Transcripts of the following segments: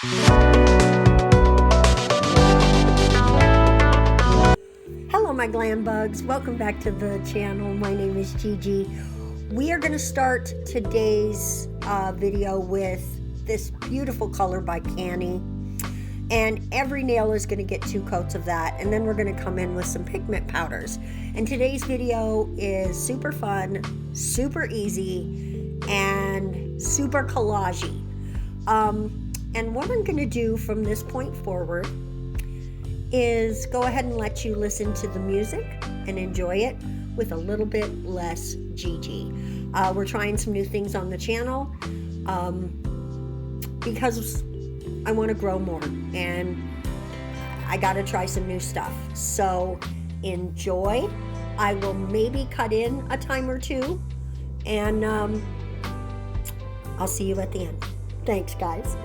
Hello my glam bugs, welcome back to the channel. My name is Gigi. We are going to start today's video with this beautiful color by Canny, and every nail is going to get 2 coats of that, and then we're going to come in with some pigment powders. And today's video is super fun, super easy, and super collagey. And what I'm going to do from this point forward is go ahead and let you listen to the music and enjoy it with a little bit less Gigi. We're trying some new things on the channel because I want to grow more and I got to try some new stuff. So enjoy. I will maybe cut in a time or two, and I'll see you at the end. Thanks, guys.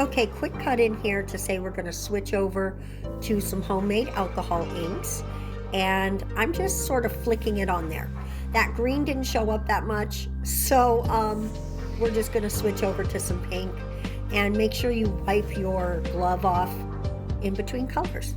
Okay, quick cut in here to say we're going to switch over to some homemade alcohol inks, and I'm just sort of flicking it on there. That green didn't show up that much, so we're just going to switch over to some pink, and make sure you wipe your glove off in between colors.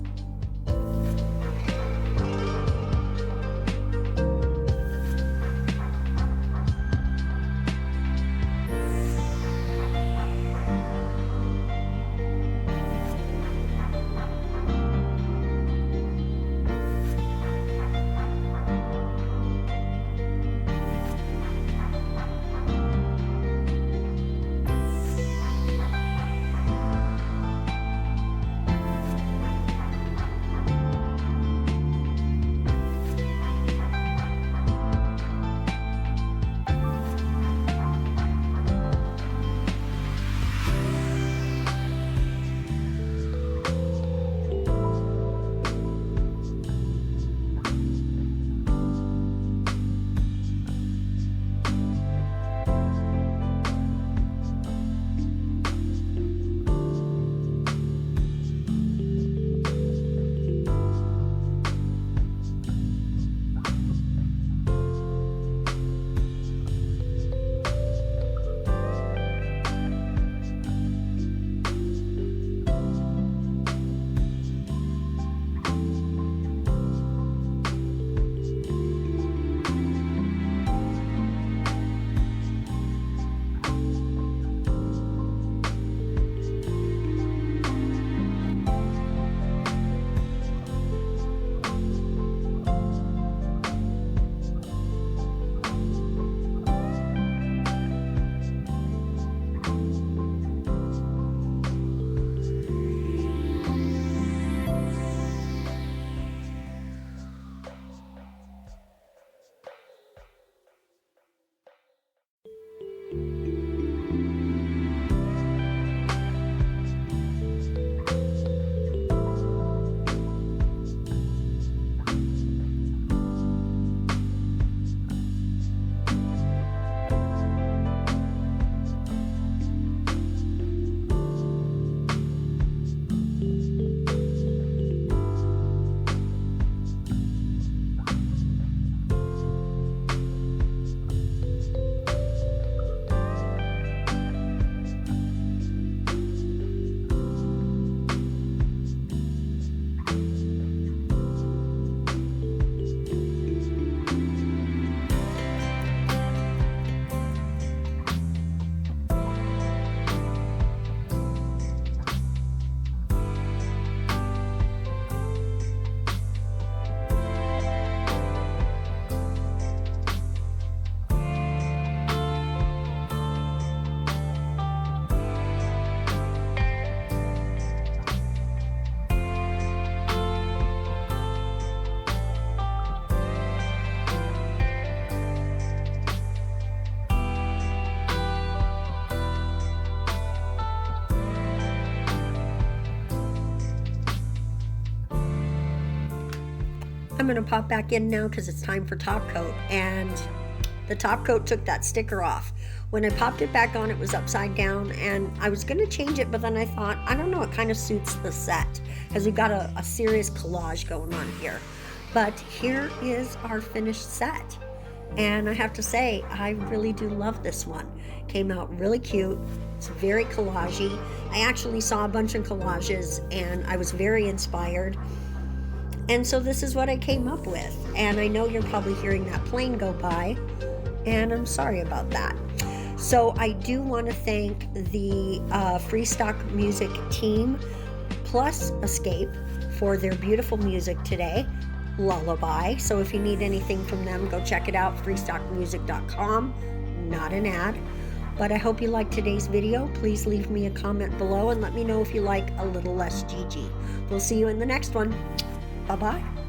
I'm gonna pop back in now because it's time for top coat, and the top coat took that sticker off. When I popped it back on, it was upside down, and I was gonna change it, but then I thought, I don't know, it kind of suits the set because we've got a serious collage going on here. But here is our finished set. And I have to say, I really do love this one. Came out really cute. It's very collagey. I actually saw a bunch of collages and I was very inspired. And so this is what I came up with. And I know you're probably hearing that plane go by, and I'm sorry about that. So I do want to thank the Freestock Music team plus Escape for their beautiful music today, Lullaby. So if you need anything from them, go check it out, freestockmusic.com. Not an ad. But I hope you liked today's video. Please leave me a comment below and let me know if you like a little less Gigi. We'll see you in the next one. Bye-bye.